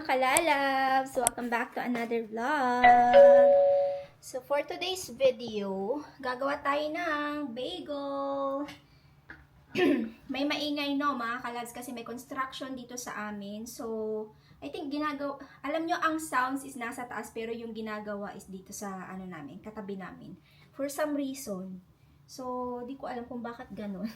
mga kalalabs! Welcome back to another vlog! So for today's video, gagawa tayo ng bagel! May maingay no mga kalabs kasi may construction dito sa amin. So, I think alam nyo ang sounds is nasa taas pero yung ginagawa is dito sa namin, katabi namin. For some reason. So, di ko alam kung bakit ganun.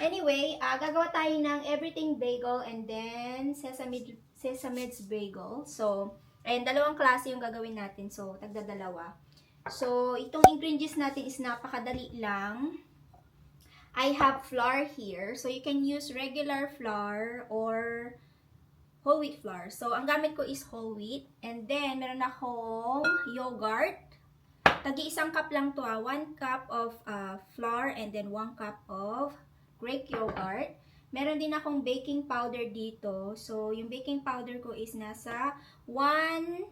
Anyway, gagawa tayo ng everything bagel and then sesame's bagel. So, ayun, dalawang klase yung gagawin natin. So, tagdadalawa. So, itong ingredients natin is napakadali lang. I have flour here. So, you can use regular flour or whole wheat flour. So, ang gamit ko is whole wheat. And then, meron akong yogurt. Tagi-1 cup lang to 1 cup of flour and then 1 cup of Greek yogurt. Meron din akong baking powder dito. So, yung baking powder ko is nasa 1.5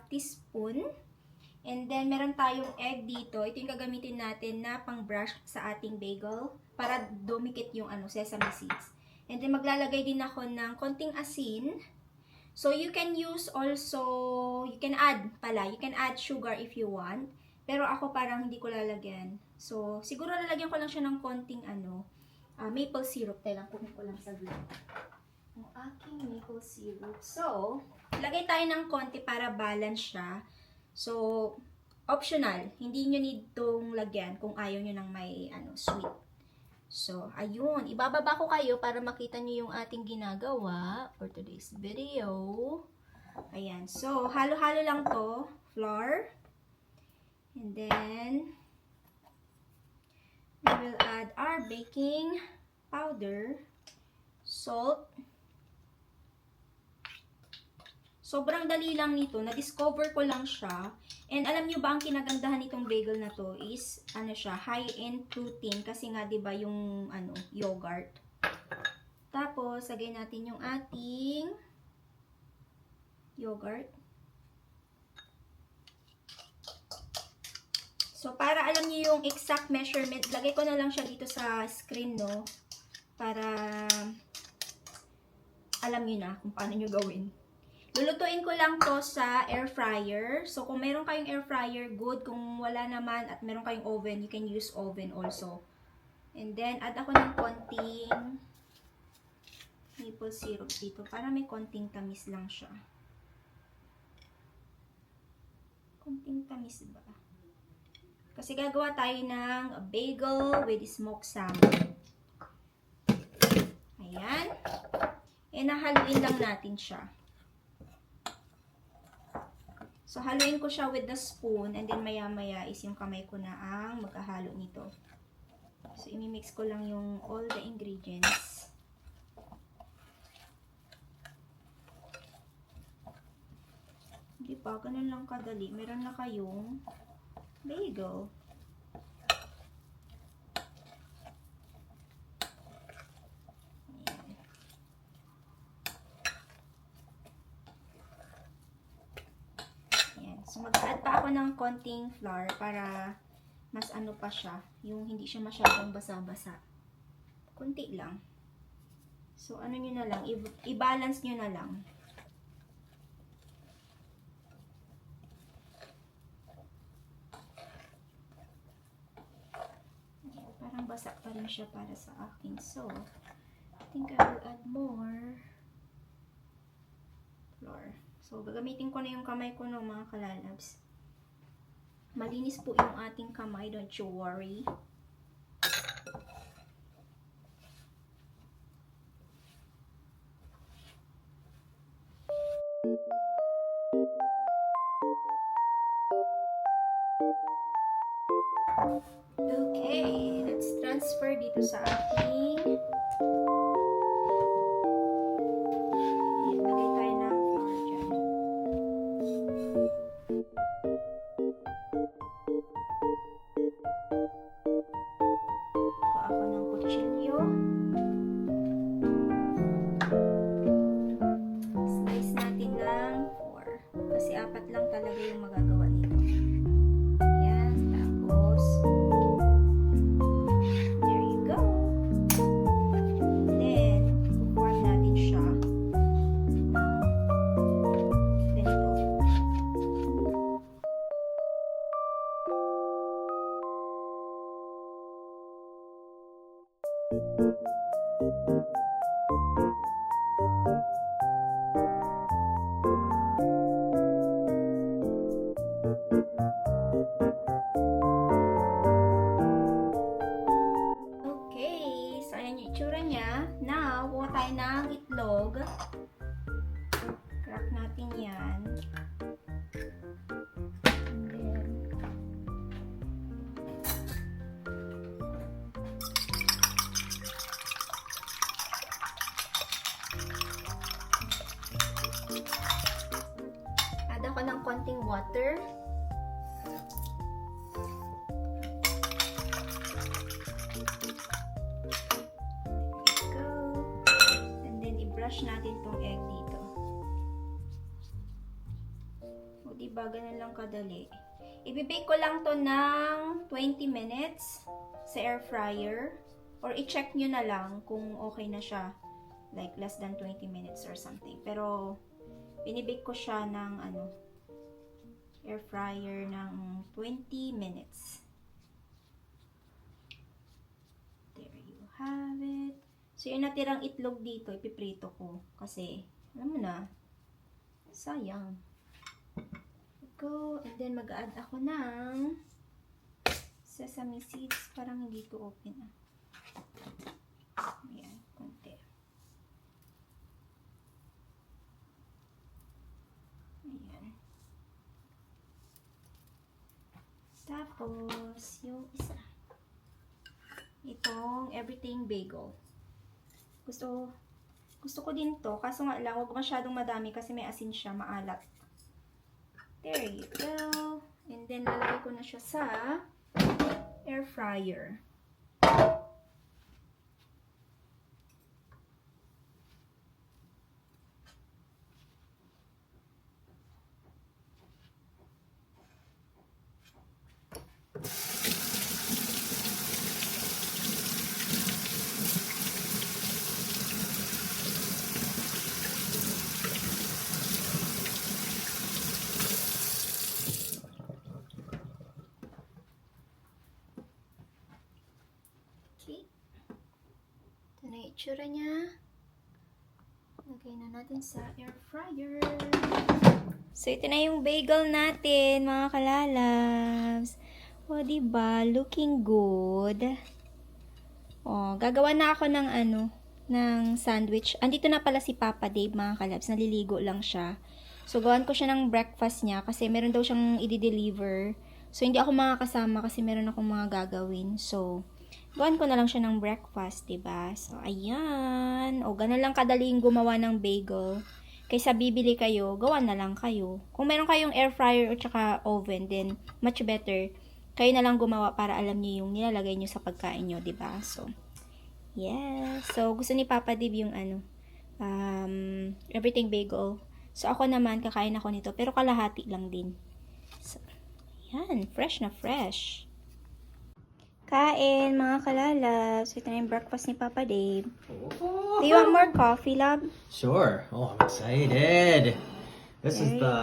teaspoon. And then, meron tayong egg dito. Ito yung gagamitin natin na pang-brush sa ating bagel para dumikit yung sesame seeds. And then, maglalagay din ako ng konting asin. So, you can use also, you can add sugar if you want. Pero ako parang hindi ko lalagyan. So, siguro lalagyan ko lang siya ng konting maple syrup. Tayo lang, kunin ko lang saglit. Ang aking maple syrup. So, lagay tayo ng konti para balance siya. So, optional. Hindi nyo need tong lagyan kung ayaw nyo ng may sweet. So, ayun. Ibababa ko kayo para makita nyo yung ating ginagawa for today's video. Ayan. So, halo-halo lang to. Flour. And then, we will add our baking powder, salt. Sobrang dali lang nito. Na-discover ko lang siya. And alam nyo ba ang kinagandahan nitong bagel na to is, siya, high in protein. Kasi nga, diba, yung, yogurt. Tapos, lagay natin yung ating yogurt. So, para alam niyo yung exact measurement, lagay ko na lang siya dito sa screen, no? Para alam niyo na kung paano niyo gawin. Lulutuin ko lang to sa air fryer. So, kung meron kayong air fryer, good. Kung wala naman at meron kayong oven, you can use oven also. And then, add ako ng konting maple syrup dito para may konting tamis lang siya. Konting tamis ba? Kasi gagawa tayo ng bagel with smoked salmon. Ayan. E nahaluin lang natin siya. So, haluin ko siya with the spoon and then maya-maya is yung kamay ko na ang magkahalo nito. So, imimix ko lang yung all the ingredients. Hindi pa, ganun lang kadali. Meron na kayong bagel. Ayan. So, mag-add pa ako ng konting flour para mas pa siya. Yung hindi siya masyadong basa-basa. Kunti lang. So, nyo na lang. I-balance nyo na lang. Basa pa rin siya para sa akin. So, I think I will add more flour. So, gagamitin ko na yung kamay ko no, mga kalalabs. Malinis po yung ating kamay. Don't you worry. Okay, let's transfer dito sa ating lagay tayo ng flour dyan. Kuha ako ng kutsilyo. Slice natin ng 4 kasi 4 lang talaga yung magagawa nito. Ayan, tapos there you go. Okay, so ayan yung itsura niya. Now, kuha tayo ng itlog. Crack natin yan. And then, add ako ng konting water. I-brush natin tong egg dito. O, diba? Ganun lang kadali. Ibibake ko lang to ng 20 minutes sa air fryer. Or i-check nyo na lang kung okay na siya. Like, less than 20 minutes or something. Pero, binibake ko siya ng, air fryer ng 20 minutes. There you have it. So, yung natirang itlog dito, ipiprito ko. Kasi, alam mo na, sayang. Go. And then, mag-add ako ng sesame seeds. Parang hindi to open. Ayan, konti. Ayan. Tapos, yung isa. Itong everything bagel. Gusto ko din to, kaso nga lang, huwag masyadong madami kasi may asin siya, maalat. There you go. And then, lalagay ko na siya sa air fryer. Ito na yung itsura niya. Lagay na natin sa air fryer. So, ito na yung bagel natin, mga kalalabs. O, diba? Looking good. O, gagawa na ako ng ng sandwich. Andito na pala si Papa Dave, mga kalabs. Naliligo lang siya. So, gawan ko siya ng breakfast niya kasi meron daw siyang i-deliver. So, hindi ako makakasama kasi meron akong mga gagawin. So, gawan ko na lang siya ng breakfast, diba? So, ayan. O, ganun lang kadaling gumawa ng bagel. Kaysa bibili kayo, gawan na lang kayo. Kung meron kayong air fryer o tsaka oven, then much better. Kayo na lang gumawa para alam niyo yung nilalagay niyo sa pagkain niyo, diba? So, yes. So, gusto ni Papa Dib yung everything bagel. So, ako naman, kakain ako nito. Pero kalahati lang din. So, yan. Fresh na fresh. Kain, mga kalalabs. Ito na yung breakfast ni Papa Dave. Do you want more coffee, love? Sure. Oh, I'm excited. This is the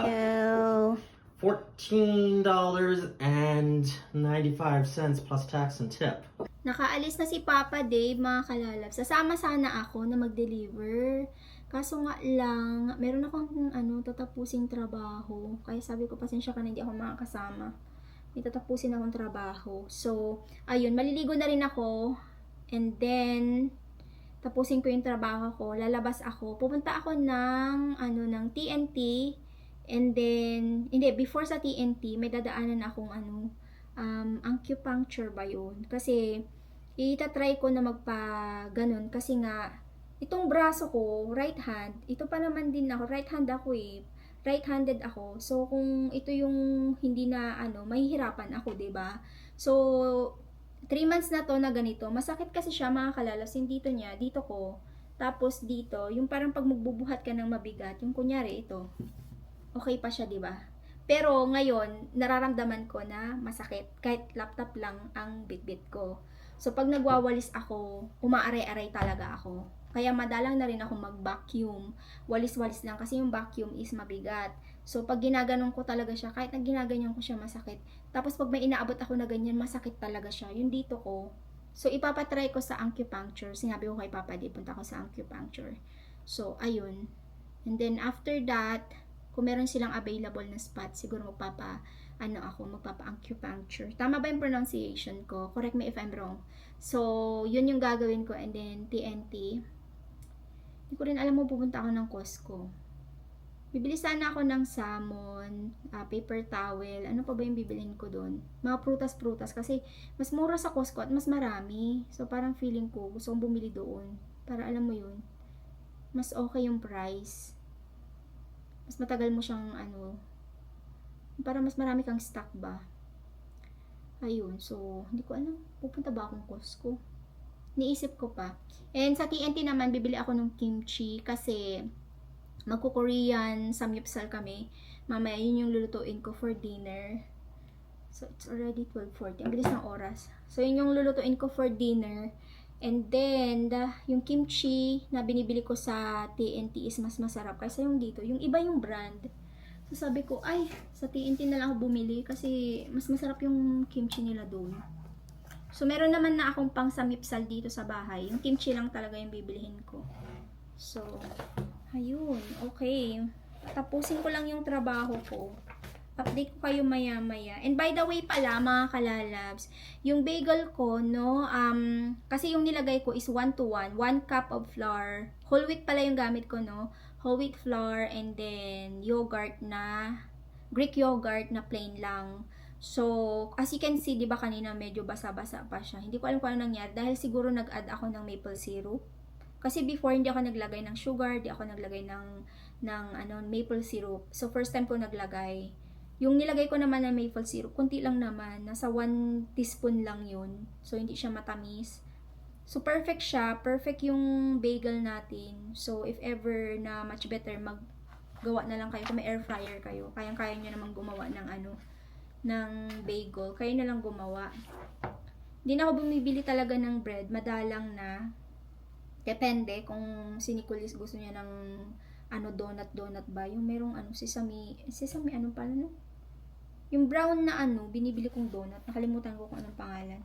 $14.95 plus tax and tip. Nakaalis na si Papa Dave, mga kalalabs. Sasama sana ako na mag-deliver. Kaso nga lang, meron akong tatapusing trabaho. Kaya sabi ko, pasensya ka na, hindi ako makakasama. May tatapusin akong trabaho. So, ayun, maliligo na rin ako. And then, tapusin ko yung trabaho ko. Lalabas ako. Pupunta ako ng TNT. And then, hindi, before sa TNT, may dadaanan akong acupuncture ba yun? Kasi, itatry ko na magpa-ganon. Kasi nga, itong braso ko, right hand, ito pa naman din ako, right hand ako eh. Right-handed ako. So, kung ito yung hindi na, mahihirapan ako, 'di ba? So, 3 months na to na ganito. Masakit kasi siya, mga kalalabs, yung dito niya, dito ko. Tapos dito, yung parang pag magbubuhat ka ng mabigat, yung kunyari ito. Okay pa siya, 'di ba? Pero ngayon, nararamdaman ko na masakit kahit laptop lang ang bitbit ko. So, pag nagwawalis ako, umaaray-aray talaga ako. Kaya madalang na rin ako mag-vacuum. Walis-walis lang kasi yung vacuum is mabigat. So, pag ginaganon ko talaga siya, kahit na ginaganyan ko siya, masakit. Tapos, pag may inaabot ako na ganyan, masakit talaga siya. Yung dito ko, So, ipapatry ko sa acupuncture. Sinabi ko kay Papa, di punta ko sa acupuncture. So, ayun. And then, after that, kung meron silang available na spot, siguro magpapa-acupuncture. Tama ba yung pronunciation ko? Correct me if I'm wrong. So, yun yung gagawin ko. And then, TNT. Hindi ko rin alam mo pupunta ako ng Costco. Bibili sana ako ng salmon, paper towel, ano pa ba yung bibilhin ko doon? Mga prutas-prutas kasi mas mura sa Costco at mas marami. So parang feeling ko gusto kong bumili doon. Para alam mo yun, mas okay yung price. Mas matagal mo siyang para mas marami kang stock ba. Ayun, so hindi ko alam, pupunta ba akong Costco? Niisip ko pa. And sa TNT naman, bibili ako ng kimchi kasi magko-Korean samgyeopsal kami. Mamaya yun yung lulutuin ko for dinner. So, it's already 12:40. Ang bilis ng oras. So, yun yung lulutuin ko for dinner. And then, yung kimchi na binibili ko sa TNT is mas masarap kaysa yung dito. Yung iba yung brand. So, sabi ko, ay, sa TNT na lang ako bumili kasi mas masarap yung kimchi nila doon. So, meron naman na akong pang samgyeopsal dito sa bahay. Yung kimchi lang talaga yung bibilihin ko. So, ayun, okay. Tapusin ko lang yung trabaho ko. Update ko kayo maya-maya. And by the way pala, mga kalalabs, yung bagel ko, no, kasi yung nilagay ko is 1:1. 1 cup of flour. Whole wheat pala yung gamit ko, no. Whole wheat flour and then yogurt na, Greek yogurt na plain lang. So, as you can see, di ba kanina medyo basa-basa pa siya. Hindi ko alam kung ano nangyari dahil siguro nag-add ako ng maple syrup. Kasi before, hindi ako naglagay ng sugar, hindi ako naglagay ng maple syrup. So, first time ko naglagay. Yung nilagay ko naman ng maple syrup, kunti lang naman. Nasa 1 teaspoon lang yun. So, hindi siya matamis. So, perfect siya. Perfect yung bagel natin. So, if ever na much better, maggawa na lang kayo. Kung may air fryer kayo, kayang-kaya nyo naman gumawa ng bagel. Kayo na lang gumawa. Hindi na ako bumibili talaga ng bread. Madalang na. Depende kung si Nicolis gusto niya ng donut ba, yung merong sesame pala no? Yung brown na binibili kong donut, nakalimutan ko kung anong pangalan.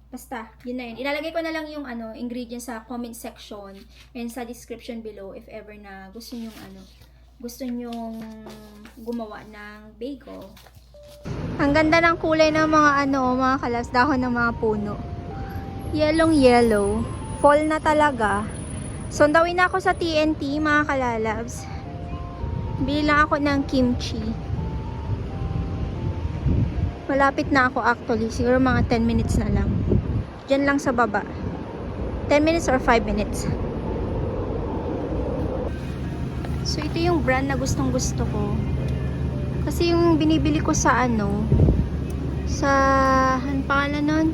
Basta, yun na yun. Ilalagay ko na lang yung ingredients sa comment section and sa description below if ever na gusto nyong gumawa ng bagel. Ang ganda ng kulay ng mga mga kalas, dahon ng mga puno. Yellow. Fall na talaga. So, dawin na ako sa TNT, mga kalalabs. Bili lang ako ng kimchi. Malapit na ako actually. Siguro mga 10 minutes na lang. Diyan lang sa baba. 10 minutes or 5 minutes. So, ito yung brand na gustong gusto ko. Kasi yung binibili ko sa anong pangalan nun?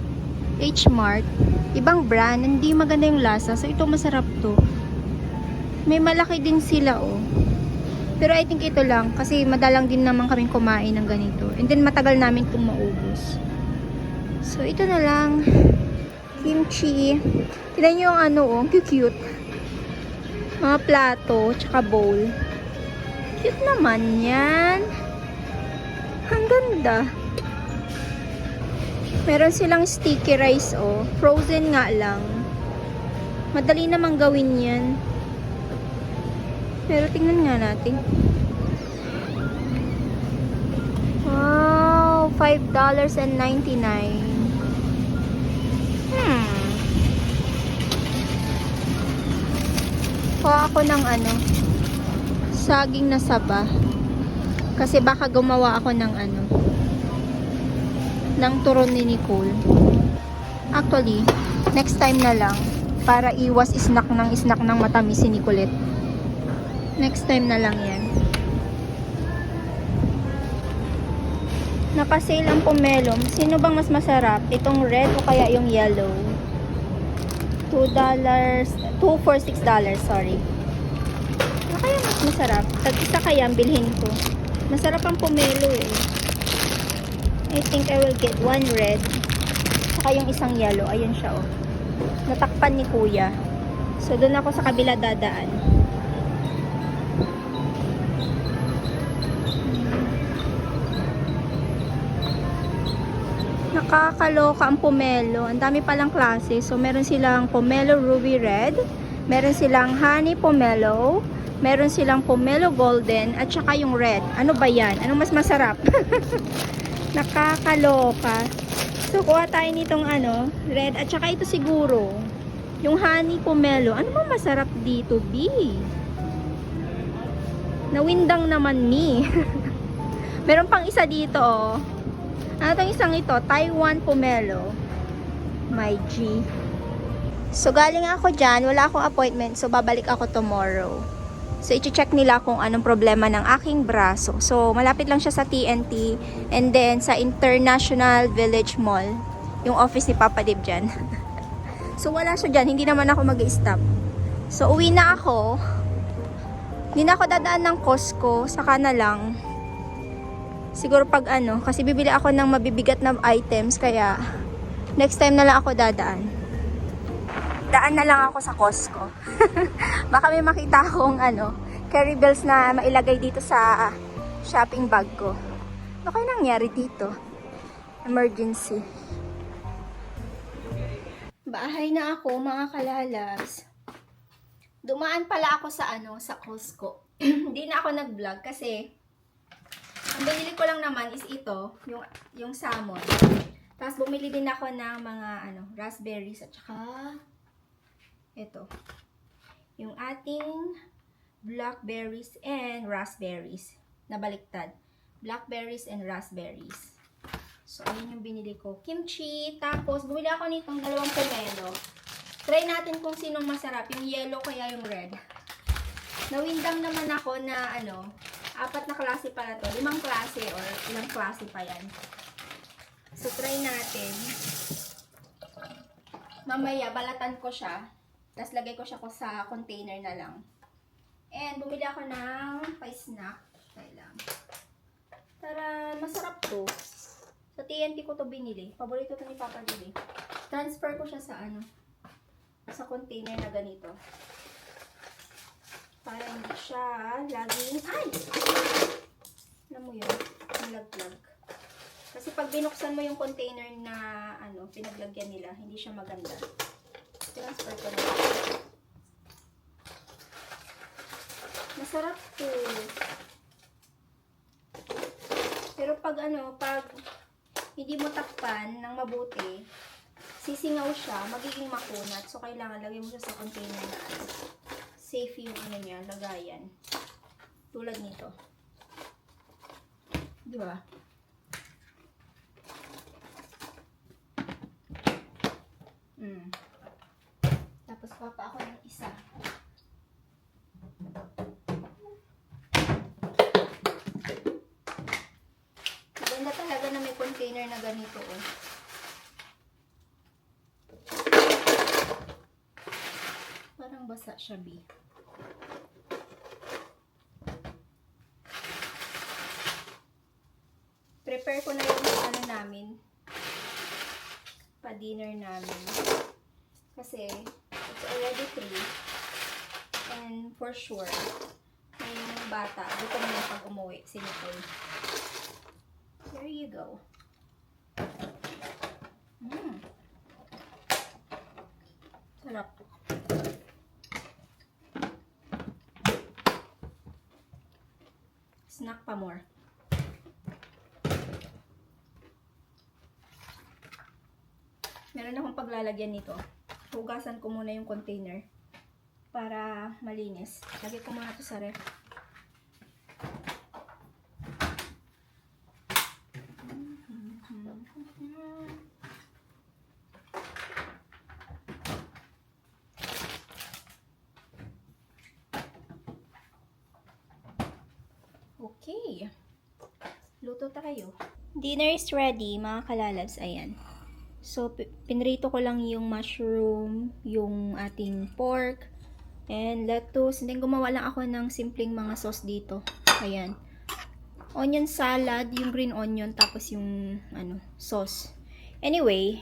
H-Mart. Ibang brand, hindi maganda yung lasa. So, ito masarap to. May malaki din sila, oh. Pero I think ito lang. Kasi madalang din naman kaming kumain ng ganito. And then, matagal namin itong maubos. So, ito na lang. Kimchi. Tignan nyo yung cute. Mga plato, tsaka bowl. Cute naman yan. Ang ganda. Meron silang sticky rice, oh. Frozen nga lang. Madali namang gawin yan. Pero tingnan nga natin. Wow! $5.99. Kuha ako ng saging na saba. Kasi baka gumawa ako ng ng turon ni Nicole. Actually, next time na lang para iwas snack ng matamis si Nicolette. Next time na lang yan. Naka-sale ang pomelo. Sino bang mas masarap? Itong red o kaya yung yellow? $2 for $6, sorry. Ano kaya mas masarap? Tag-isa kaya ang bilhin ko. Masarap ang pomelo eh. I think I will get one red. Saka yung isang yellow. Ayun siya, oh. Natakpan ni kuya. So, doon ako sa kabila dadaan. Nakakaloka ang pomelo. Ang dami palang klase. So, meron silang pomelo ruby red. Meron silang honey pomelo. Meron silang pomelo golden. At saka yung red. Ano ba yan? Anong mas masarap? Nakakaloka. So, kuha tayo nitong red. At saka ito siguro. Yung honey pomelo. Ano ba masarap dito, B? Nawindang naman, me. Meron pang isa dito, oh. Ano tong isang ito? Taiwan pomelo. My G. So, galing ako dyan. Wala akong appointment. So, babalik ako tomorrow. So, i-check nila kung anong problema ng aking braso. So, malapit lang siya sa TNT. And then, sa International Village Mall. Yung office ni Papa Dib dyan. So, wala siya dyan. Hindi naman ako mag-i-stop. So, uwi na ako. Hindi na ako dadaan ng Costco. Saka na lang. Siguro pag kasi bibili ako ng mabibigat na items, kaya next time na lang ako dadaan. Daan na lang ako sa Costco. Baka may makita akong carry bells na mailagay dito sa shopping bag ko. Ano kaya nangyari dito? Emergency. Bahay na ako, mga kalalabs. Dumaan pala ako sa sa Costco. Hindi na ako nag-vlog kasi ang binili ko lang naman is ito, yung salmon. Tapos bumili din ako ng mga raspberries at saka ito. Yung ating blackberries and raspberries. Nabaliktad. Blackberries and raspberries. So, ayun yung binili ko. Kimchi. Tapos, bumili ako nitong 2 pomelo. Try natin kung sinong masarap. Yung yellow kaya yung red. Nawindang naman ako na 4 na klase pala to. 5 klase or ilang klase pa yan. So, try natin. Mamaya, balatan ko siya. Tapos, lagay ko siya sa container na lang. And, bumili ako ng pa-snack. Try lang. Tara, masarap to. Sa TNT ko to binili. Paborito to ni Papa Dili. Transfer ko siya sa sa container na ganito. Para hindi siya laging, alam mo yun, nalaglag. Kasi pag binuksan mo yung container na, pinaglagyan nila, hindi siya maganda. Transfer ko na. Masarap to. Pero pag pag hindi mo takpan ng mabuti, sisingaw siya, magiging makunat. So, kailangan lagay mo siya sa container na safe yung niya, lagayan. Tulad nito. Di ba? Tapos papa ako ng isa. Maganda talaga na may container na ganito, oh. Parang basa siya, B. Prepare ko na yung namin. Pa-dinner namin. Kasi, it's already 3. And for sure, may bata. Dito na yung pag umuwi, si Nicole. There you go. Sarap. Snack pa more. Meron akong paglalagyan nito. Hugasan ko muna yung container para malinis. Lagay ko muna ito sa ref. Okay. Luto tayo. Dinner is ready, mga kalalabs. Ayan. So, pinrito ko lang yung mushroom, yung ating pork, and lettuce. And then, gumawa lang ako ng simpleng mga sauce dito. Ayan. Onion salad, yung green onion, tapos yung, sauce. Anyway,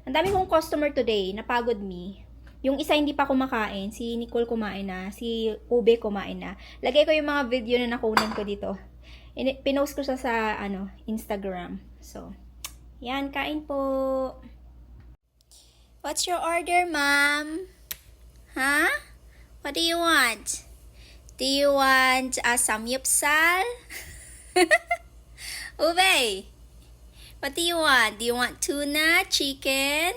ang dami kong customer today, napagod me. Yung isa hindi pa kumakain, si Nicole kumain na, si Ube kumain na. Lagay ko yung mga video na nakunan ko dito. Pinost ko siya sa, Instagram. So, Yan, kain po. What's your order, ma'am? Huh? What do you want? Do you want samyupsal? Ube, what do you want? Do you want tuna, chicken,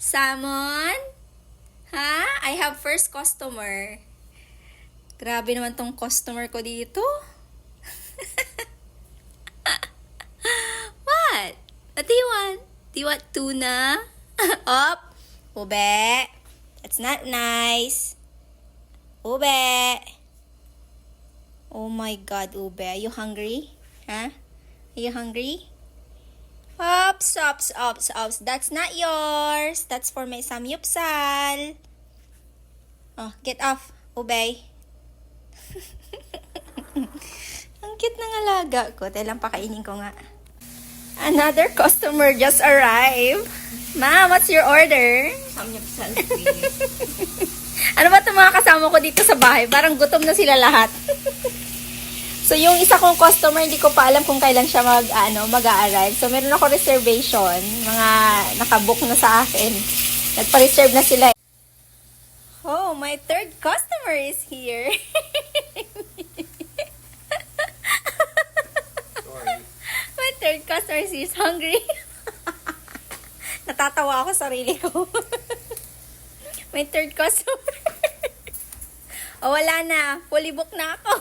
salmon? Ha? I have first customer. Grabe naman tong customer ko dito. What? What do you want? Do you want tuna? Up. Ube. That's not nice. Ube. Oh my God, Ube. Are you hungry? Huh? Are you hungry? Ops, ops, ops, ops. That's not yours. That's for my samyupsal. Oh, get off. Obey. Ang cute ng alaga ko. Tailang pakainin ko nga. Another customer just arrived. Ma'am, what's your order? Samyupsal, please. Ano ba itong mga kasama ko dito sa bahay? Parang gutom na sila lahat. So, yung isa kong customer, hindi ko pa alam kung kailan siya mag-a-arrive. So, meron ako reservation. Mga nakabook na sa akin. Nagpa-reserve na sila. Oh, my third customer is here. Sorry. My third customer is hungry. Natatawa ako sa sarili ko. My third customer. Oh, wala na. Fully book na ako.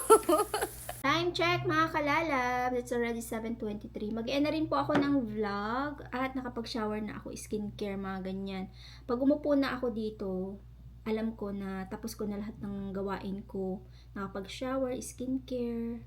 Time check mga kalalab. It's already 7:23. Mag-end na rin po ako ng vlog at nakapag-shower na ako, skincare, mga ganyan. Pag umupo na ako dito, alam ko na tapos ko na lahat ng gawain ko. Nakapag-shower, skincare,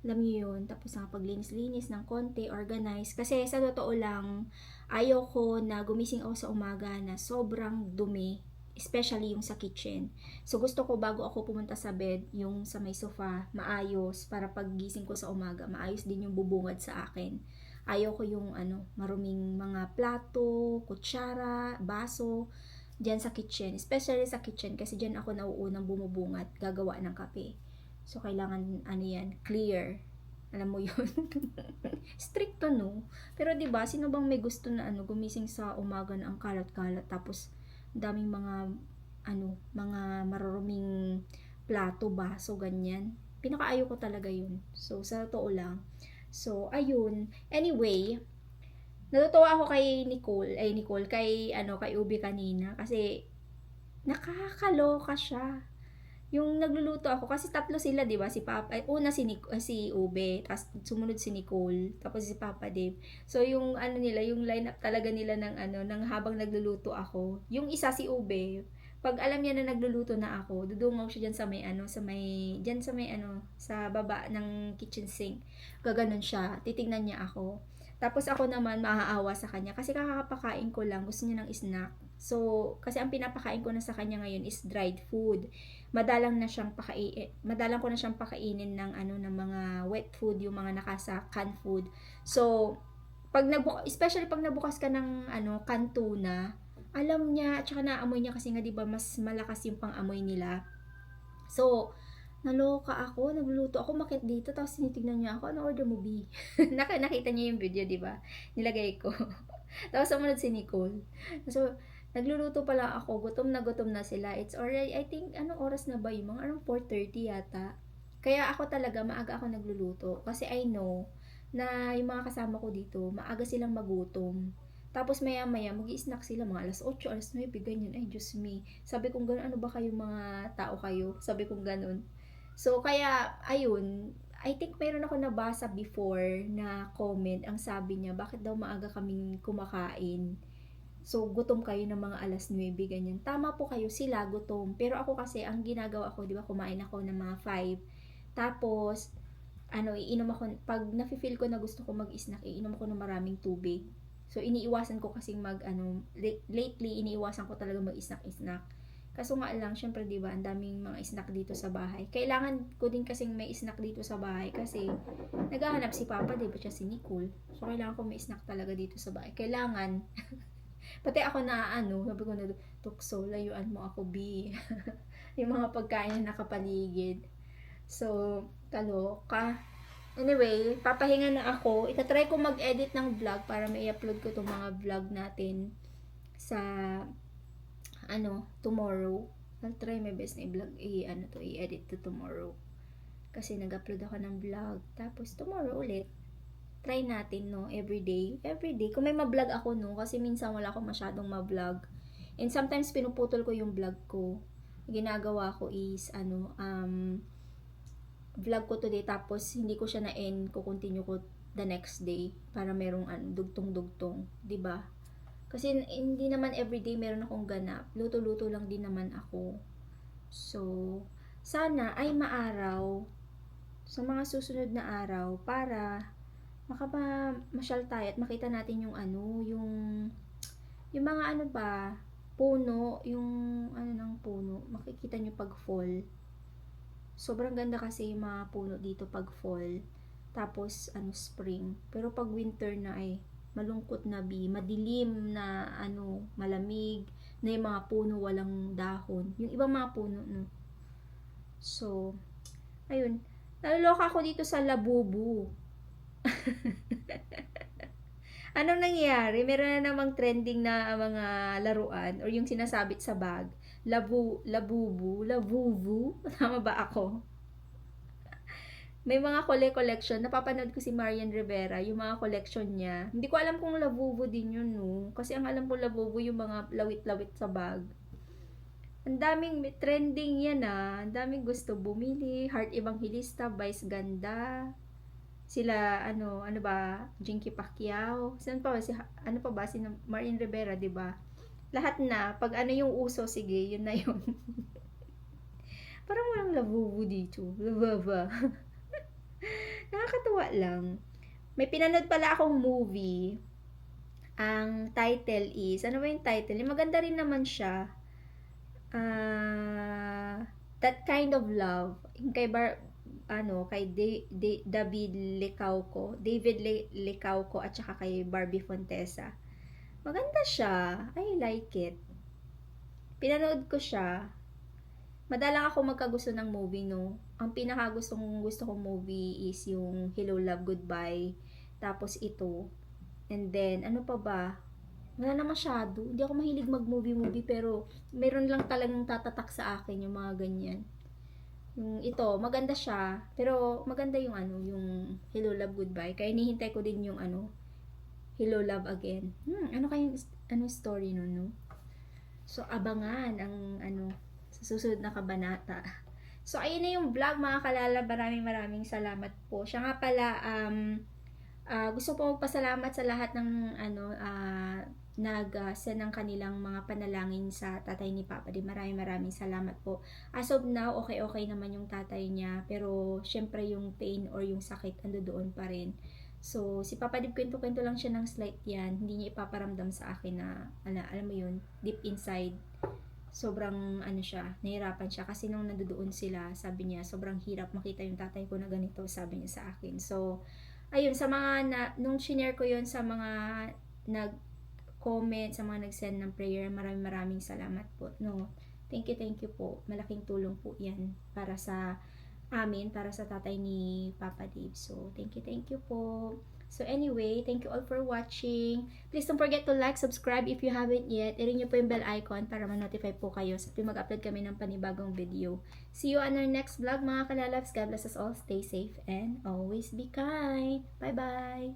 alam niyo yun. Tapos nakapaglinis-linis ng konti, organize. Kasi sa totoo lang, ayoko na gumising ako sa umaga na sobrang dumi. Especially yung sa kitchen. So, gusto ko bago ako pumunta sa bed, yung sa may sofa, maayos, para paggising ko sa umaga, maayos din yung bubungad sa akin. Ayaw ko yung maruming mga plato, kutsara, baso, dyan sa kitchen. Especially sa kitchen, kasi dyan ako nauunang bumubungad, gagawa ng kape. So, kailangan, yan, clear. Alam mo yun? Stricto, no? Pero, diba, sino bang may gusto na, gumising sa umaga na ang kalat-kalat, tapos, daming mga mga maruruming plato, baso, ganyan. Pinakaayaw ko talaga yun. So, sa totoo lang. So, ayun. Anyway, natutuwa ako kay Nicole, kay Ubi kanina. Kasi, nakakaloka siya. Yung nagluluto ako, kasi tatlo sila, di ba? Si Papa, una si Ube, tapos sumunod si Nicole, tapos si Papa Dave. So, yung nila, yung lineup talaga nila ng habang nagluluto ako. Yung isa si Ube, pag alam niya na nagluluto na ako, dudungaw siya diyan sa baba ng kitchen sink. Gaganon siya, titingnan niya ako. Tapos ako naman maaawa sa kanya kasi kakapakain ko lang, gusto niya ng snack. So, kasi ang pinapakain ko na sa kanya ngayon is dried food. Madalang ko na siyang pakainin ng ng mga wet food, yung mga nakasa canned food. So, especially pag nabukas ka ng canned tuna, alam niya, at saka naamoy niya kasi nga 'di ba mas malakas yung pang-amoy nila. So, naloka ako, nagluluto ako, makit dito, tapos tinitignan niya ako, ano order mo, B? Nakita niya yung video, di ba? Nilagay ko. Tapos sumunod si Nicole. So, nagluluto pala ako, gutom na sila. It's already, I think, anong oras na ba yung mga? Around 4:30 yata. Kaya ako talaga, maaga ako nagluluto. Kasi I know na yung mga kasama ko dito, maaga silang magutom. Tapos maya-maya, mag-i-snack sila mga alas 8, alas 9, ganyan. Ay, Diyos me. Sabi kong gano'n, ano ba kayong mga tao kayo? Sabi kong gano'n. So, kaya, ayun, I think mayroon ako nabasa before na comment, ang sabi niya, bakit daw maaga kaming kumakain? So, gutom kayo ng mga alas 9, ganyan. Tama po kayo, sila gutom. Pero ako kasi, ang ginagawa ko, di ba, kumain ako ng mga 5. Tapos, iinom ako, pag nafe-feel ko na gusto ko mag-snack, iinom ako ng maraming tubig. So, iniiwasan ko kasing lately, iniiwasan ko talaga mag-snack. Kaso nga lang, syempre diba, ang daming mga snack dito sa bahay. Kailangan ko din kasing may snack dito sa bahay kasi naghahanap si Papa, diba siya si Nicole. So, kailangan ko may snack talaga dito sa bahay. Kailangan. Pati ako na sabi ko na, tukso, layuan mo ako, B. Yung mga pagkain na nakapaligid. So, kaloka. Anyway, papahinga na ako. Itatry ko mag-edit ng vlog para may upload ko itong mga vlog natin sa tomorrow. I'll try my best na i-edit to tomorrow. Kasi nag-upload ako ng vlog. Tapos tomorrow ulit. Try natin, no? Everyday. Kung may ma-vlog ako, no? Kasi minsan wala akong masyadong ma-vlog. And sometimes pinuputol ko yung vlog ko. Ginagawa ko is, vlog ko today. Tapos hindi ko siya na-end. Kukontinue ko the next day. Para merong dugtong-dugtong. 'Di ba? Kasi hindi naman everyday meron akong ganap. Luto-luto lang din naman ako. So, sana ay maaraw sa mga susunod na araw para makapamasyal tayo at makita natin yung yung mga puno, yung ng puno. Makikita nyo pag fall. Sobrang ganda kasi yung mga puno dito pag fall. Tapos, spring. Pero pag winter na ay malungkot na madilim na malamig na yung mga puno walang dahon. Yung ibang mga puno, no. So, ayun. Naloloka ako dito sa Labubu. Anong nangyayari? Meron na namang trending na mga laruan or yung sinasabit sa bag. Labubu. Tama ba ako? May mga collection. Napapanood ko si Marian Rivera, yung mga collection niya. Hindi ko alam kung Labubu din yun, no? Kasi ang alam ko Labubu yung mga lawit-lawit sa bag. Ang daming trending yan, ah. Ang daming gusto bumili. Heart Evangelista, Vice Ganda. Sila, Jinky Pacquiao. Si Marian Rivera, diba? Lahat na. Pag yung uso, sige, yun na yun. Parang walang Labubu dito. Lababa. Nakakatuwa lang. May pinanood pala akong movie. Ang title is, ano ba yung title? Maganda rin naman siya. That Kind of Love. Yung kay David Licauco at saka kay Barbie Fontesa. Maganda siya. I like it. Pinanood ko siya. Madalang ako magkagusto ng movie, no? Ang gusto kong movie is yung Hello, Love, Goodbye. Tapos ito. And then, ano pa ba? Wala na masyado. Hindi ako mahilig mag-movie, pero meron lang talagang tatatak sa akin yung mga ganyan. Yung ito, maganda siya. Pero maganda yung yung Hello, Love, Goodbye. Kaya nihintay ko din yung Hello, Love Again. Ano kayong story nun, no? So, abangan ang sa susunod na kabanata. So, ayun na yung vlog, mga kalala. Maraming salamat po. Siya nga pala, gusto po magpasalamat sa lahat ng nag-send ng kanilang mga panalangin sa tatay ni Papa Dib. Maraming salamat po. As of now, okay naman yung tatay niya. Pero, syempre yung pain or yung sakit, ando doon pa rin. So, si Papa Dib, kwento lang siya ng slight yan. Hindi niya ipaparamdam sa akin na, alam mo yun, deep inside, sobrang nahirapan siya. Kasi nung nandoon sila, sabi niya, sobrang hirap makita yung tatay ko na ganito, sabi niya sa akin. So, ayun, sa mga, nung shinare ko yun sa mga nag-comment, sa mga nag-send ng prayer, maraming salamat po. No, thank you po. Malaking tulong po yan para sa amin, para sa tatay ni Papa Dave. So, thank you po. So, anyway, thank you all for watching. Please don't forget to like, subscribe if you haven't yet. I-ring nyo po yung bell icon para ma-notify po kayo sa tuwing mag-upload kami ng panibagong video. See you on our next vlog, mga kalalabs. God bless us all. Stay safe and always be kind. Bye-bye.